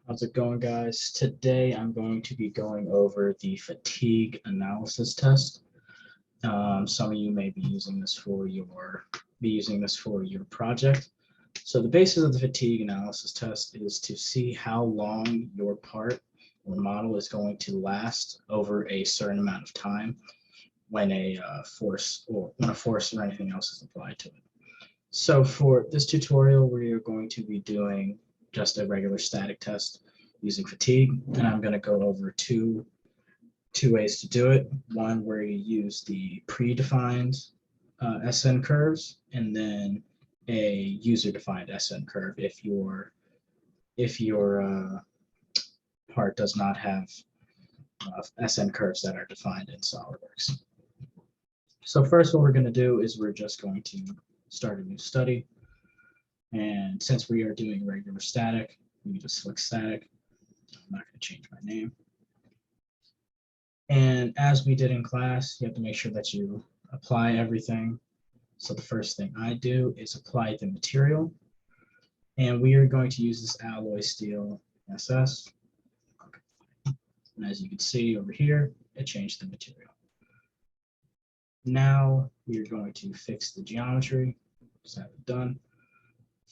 How's it going, guys? Today I'm going to be going over the fatigue analysis test. Some of you may be using this for your project. So the basis of the fatigue analysis test is to see how long your part or model is going to last over a certain amount of time when a force or anything else is applied to it. So for this tutorial, we are going to be doing just a regular static test using fatigue, and I'm going to go over two ways to do it. One where you use the predefined SN curves, and then a user-defined SN curve if your part does not have SN curves that are defined in SolidWorks. So first, what we're going to do is we're just going to start a new study. And since we are doing regular static, we just select static. I'm not going to change my name. And as we did in class, you have to make sure that you apply everything. So the first thing I do is apply the material. And we are going to use this alloy steel SS. And as you can see over here, it changed the material. Now we are going to fix the geometry. Just have it done.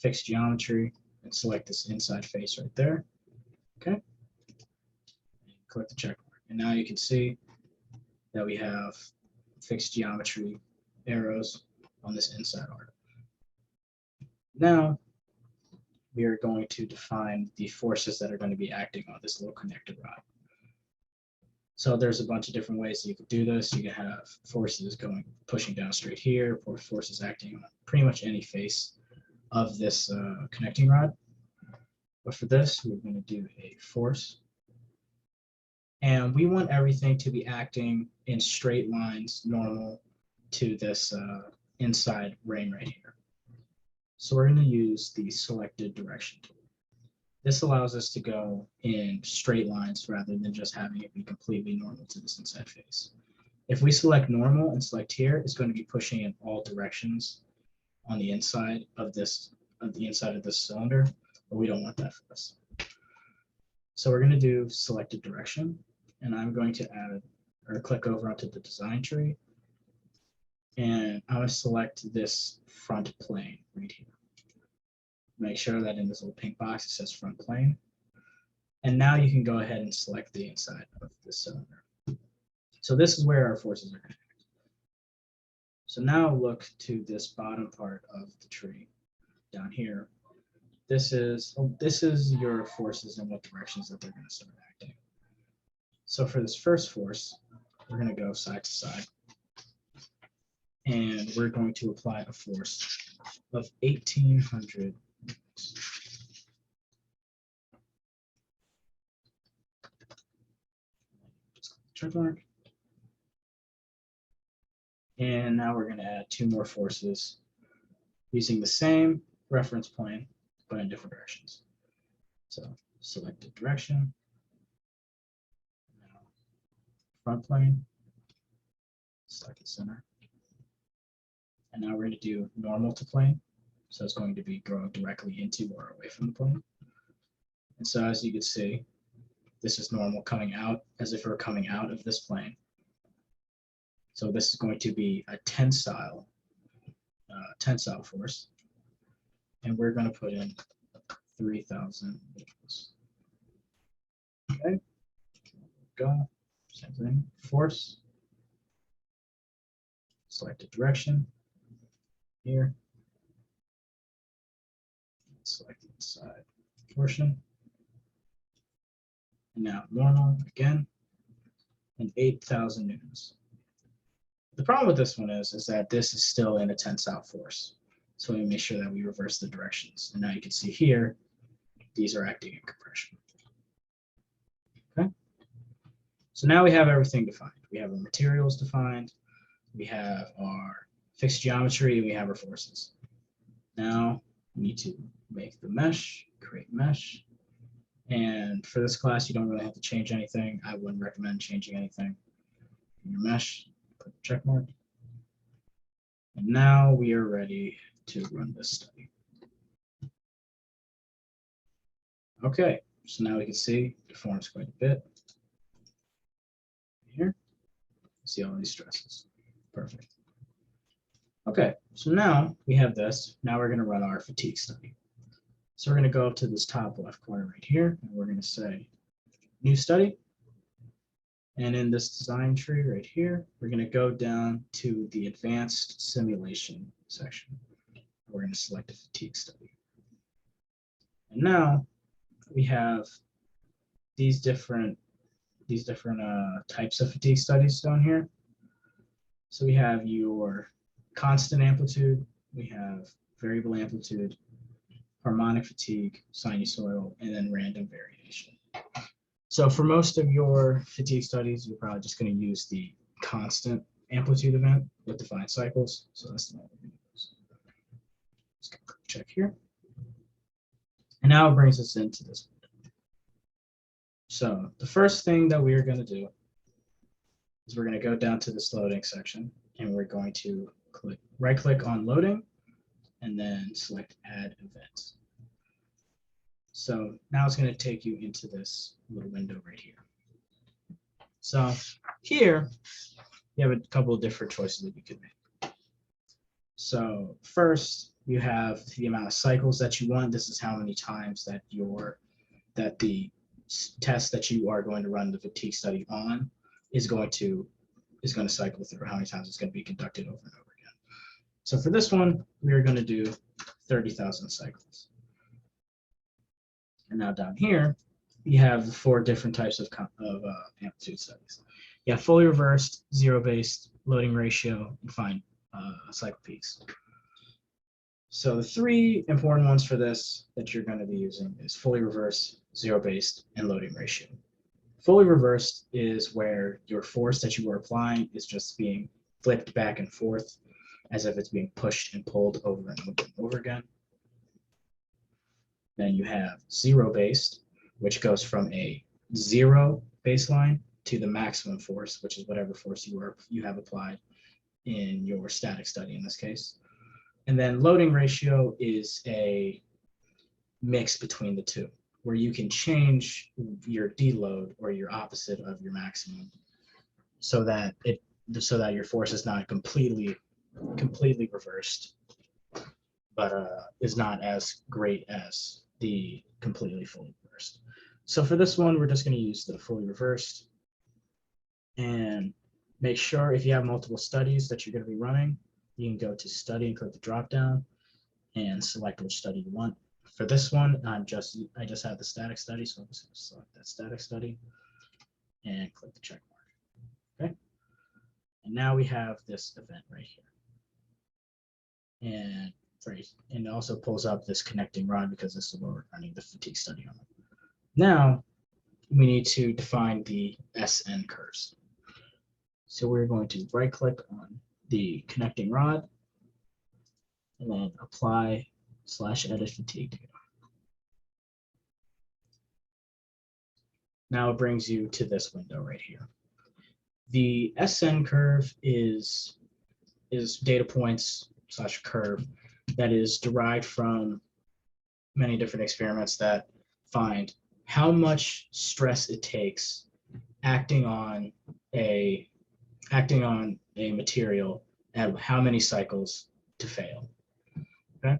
Fix geometry and select this inside face right there. Okay. Click the check mark. And now you can see that we have fixed geometry arrows on this inside arc. Now we are going to define the forces that are going to be acting on this little connector rod. So there's a bunch of different ways that you could do this. You can have forces pushing down straight here, or forces acting on pretty much any face of this connecting rod. But for this, we're going to do a force. And we want everything to be acting in straight lines normal to this inside ring right here. So we're going to use the selected direction tool. This allows us to go in straight lines rather than just having it be completely normal to this inside face. If we select normal and select here, it's going to be pushing in all directions on the inside of this cylinder, but we don't want that for this. So we're going to do selected direction, and I'm going to add or click over onto the design tree, and I'm going to select this front plane right here. Make sure that in this little pink box it says front plane. And now you can go ahead and select the inside of the cylinder. So this is where our forces are going to act. So now look to this bottom part of the tree down here. This is your forces and what directions that they're going to start acting. So for this first force, we're going to go side to side. And we're going to apply a force of 1,800 newtons. Check mark. And now we're going to add two more forces using the same reference plane, but in different directions. So selected direction. Now front plane, select the center. And now we're going to do normal to plane. So it's going to be going directly into or away from the plane. And so as you can see, this is normal coming out as if we're coming out of this plane. So this is going to be a tensile force. And we're going to put in 3,000 newtons. Okay, go, same thing, force, selected direction here, select the inside portion, and now normal again, and 8,000 newtons. The problem with this one is that this is still in a tensile force. So we make sure that we reverse the directions. And now you can see here, these are acting in compression. Okay. So now we have everything defined. We have our materials defined. We have our fixed geometry, and we have our forces. Now we need to make the mesh, create mesh. And for this class, you don't really have to change anything. I wouldn't recommend changing anything in your mesh. Put the check mark. And now we are ready to run this study. Okay, So now we can see it deforms quite a bit. Here, see all these stresses. Perfect. Okay, so now we have this. Now we're going to run our fatigue study. So we're going to go up to this top left corner right here, and we're going to say new study. And in this design tree right here, we're going to go down to the advanced simulation section. We're going to select a fatigue study. And now we have these different types of fatigue studies down here. So we have your constant amplitude, we have variable amplitude, harmonic fatigue, sinusoidal, and then random variation. So for most of your fatigue studies, you're probably just going to use the constant amplitude event with defined cycles. So that's the one we're going to use. Just going to click check here. And now it brings us into this window. So the first thing that we are going to do is we're going to go down to this loading section, and we're going to right-click on loading, and then select add event. So now it's going to take you into this little window right here. So here you have a couple of different choices that you can make. So first, you have the amount of cycles that you want. This is how many times that the test that you are going to run the fatigue study on is going to cycle through, how many times it's going to be conducted over and over again. So for this one, we are going to do 30,000 cycles. And now down here, you have the 4 different types of amplitude studies. You have fully reversed, zero-based, loading ratio, and find cycle peaks. So the 3 important ones for this that you're going to be using is fully reversed, zero-based, and loading ratio. Fully reversed is where your force that you are applying is just being flipped back and forth as if it's being pushed and pulled over and over and over again. Then you have zero-based, which goes from a 0 baseline to the maximum force, which is whatever force you have applied in your static study in this case. And then loading ratio is a mix between the two, where you can change your deload or your opposite of your maximum so that your force is not completely reversed, but is not as great as the completely fully reversed. So for this one, we're just going to use the fully reversed, and make sure if you have multiple studies that you're going to be running, you can go to study and click the drop down and select which study you want. For this one, I just have the static study, so I'm just going to select that static study and click the check mark. Okay, and now we have this event right here, and it also pulls up this connecting rod because this is what we're running the fatigue study on. Now we need to define the SN curves. So we're going to right click on the connecting rod and then apply /edit fatigue data. Now it brings you to this window right here. The SN curve is data points / curve that is derived from many different experiments that find how much stress it takes acting on a material and how many cycles to fail. Okay,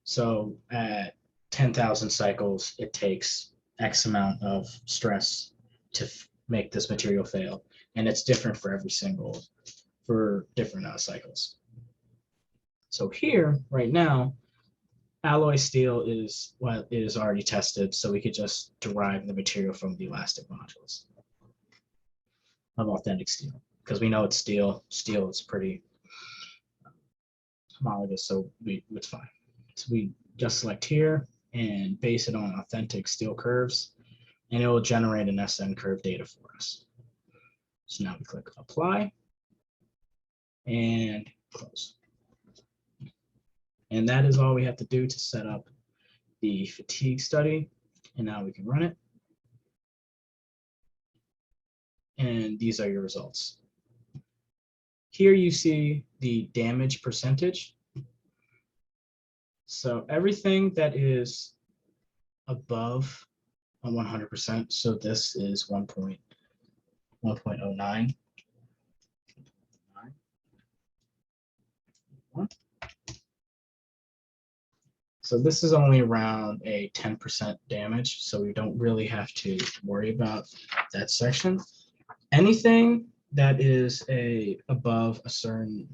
so at 10,000 cycles, it takes X amount of stress to make this material fail, and it's different for different cycles. So here, right now, alloy steel is what is already tested, so we could just derive the material from the elastic modules of authentic steel, because we know it's steel. Steel is pretty homologous, so it's fine. So we just select here and base it on authentic steel curves, and it will generate an SN curve data for us. So now we click apply and close. And that is all we have to do to set up the fatigue study. And now we can run it. And these are your results. Here you see the damage percentage. So everything that is above on 100%. So this is 1.09. So this is only around a 10% damage, so we don't really have to worry about that section. Anything that is above a certain,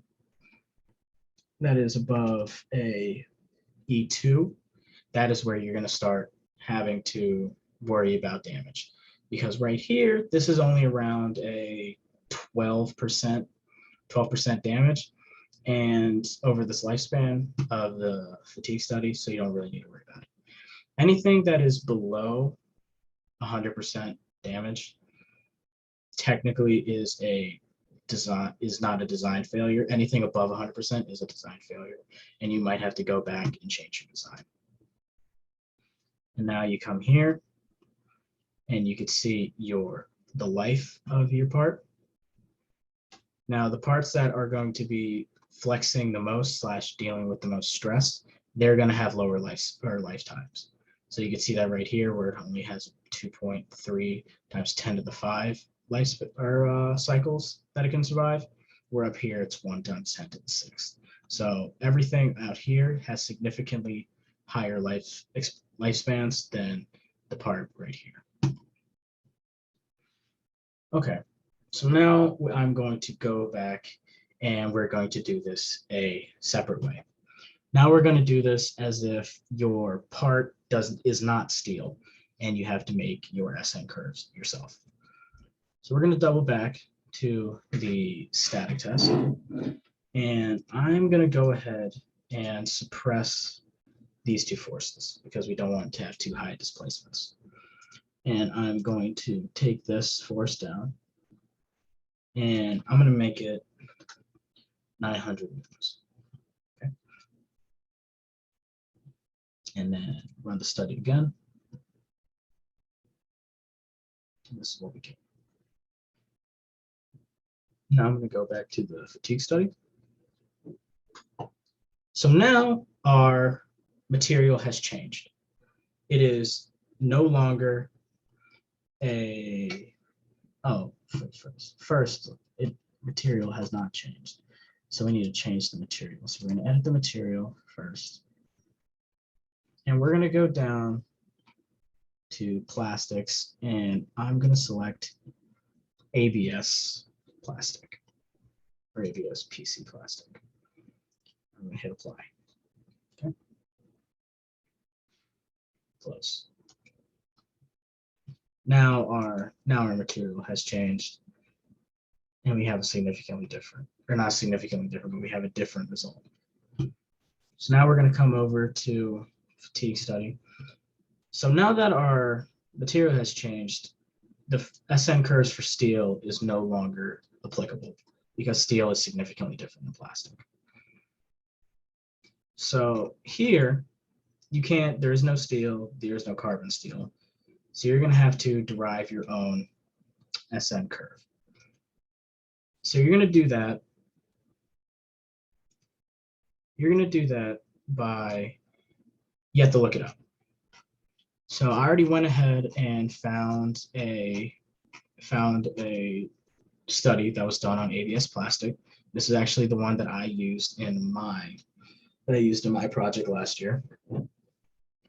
that is above a E2, that is where you're going to start having to worry about damage. Because right here, this is only around a 12% damage, and over this lifespan of the fatigue study, so you don't really need to worry about it. Anything that is below 100% damage technically is not a design failure. Anything above 100% is a design failure, and you might have to go back and change your design. And now you come here, and you can see the life of your part. Now the parts that are going to be flexing the most / dealing with the most stress, they're going to have lower lifetimes. So you can see that right here where it only has 2.3 times 10 to the 5 cycles that it can survive. Where up here it's 1 times 10 to the 6. So everything out here has significantly higher lifespans than the part right here. Okay, so now I'm going to go back and we're going to do this a separate way. Now we're going to do this as if your part is not steel and you have to make your SN curves yourself. So we're going to double back to the static test, and I'm going to go ahead and suppress these two forces because we don't want to have too high displacements. And I'm going to take this force down, and I'm going to make it 900 newtons. Okay. And then run the study again. And this is what we get. Now I'm going to go back to the fatigue study. So now our material has changed. It is no longer material has not changed. So we need to change the material. So we're going to edit the material first. And we're going to go down to plastics, and I'm going to select ABS plastic or ABS PC plastic. I'm going to hit apply. Okay. Close. Now our material has changed, and we have a significantly different, or not significantly different, but we have a different result. So now we're going to come over to fatigue study. So now that our material has changed, the SN curves for steel is no longer applicable because steel is significantly different than plastic. So here, there is no steel, there is no carbon steel. So you're going to have to derive your own SN curve. So you're going to do that. You're going to do that by, you have to look it up. So I already went ahead and found a study that was done on ABS plastic. This is actually the one that I used in my project last year.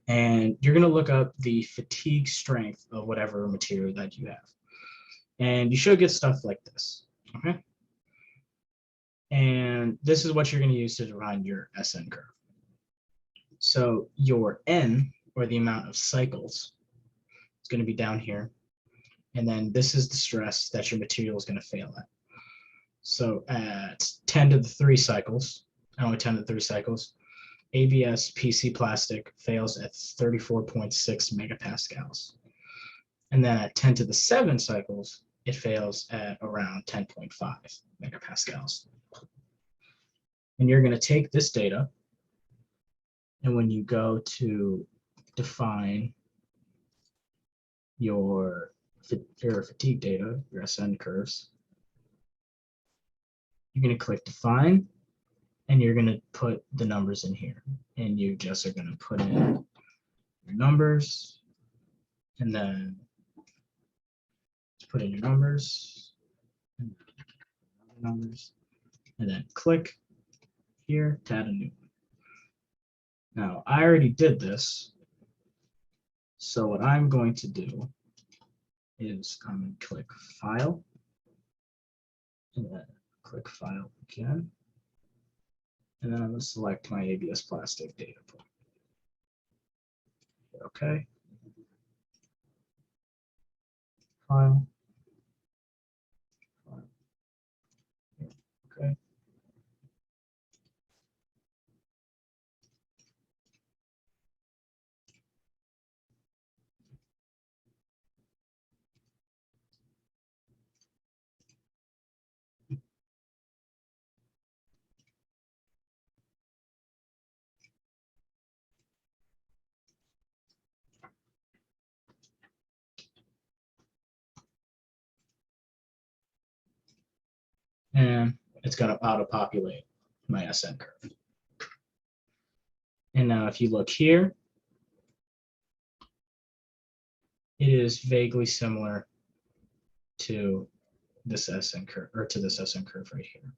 And you're going to look up the fatigue strength of whatever material that you have. And you should get stuff like this, okay? And this is what you're going to use to define your SN curve. So your N, or the amount of cycles, is going to be down here. And then this is the stress that your material is going to fail at. So at 10 to the 3 cycles, only 10 to the 3 cycles, ABS PC plastic fails at 34.6 megapascals. And then at 10 to the 7 cycles, it fails at around 10.5 megapascals. And you're going to take this data, and when you go to define your fatigue data, your SN curves, you're going to click define, and you're going to put the numbers in here. And you just are going to put in your numbers, And then put in your numbers, and then click here to add a new one. Now, I already did this, so what I'm going to do is I'm going to click File, and then click File again, and then I'm going to select my ABS plastic data point. Okay. File. Okay. And it's going to auto-populate my SN curve. And now if you look here, it is vaguely similar to this SN curve, or to this SN curve right here.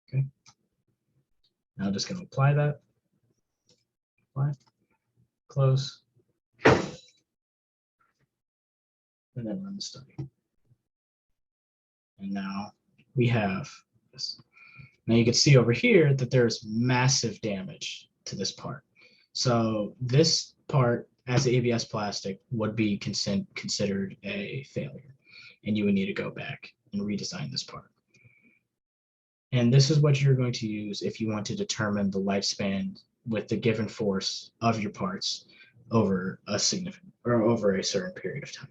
Okay. Now I'm just going to apply that. Apply. Close. And then run the study. And now we have this. Now you can see over here that there's massive damage to this part. So this part as ABS plastic would be considered a failure, and you would need to go back and redesign this part. And this is what you're going to use if you want to determine the lifespan with the given force of your parts over a significant or over a certain period of time.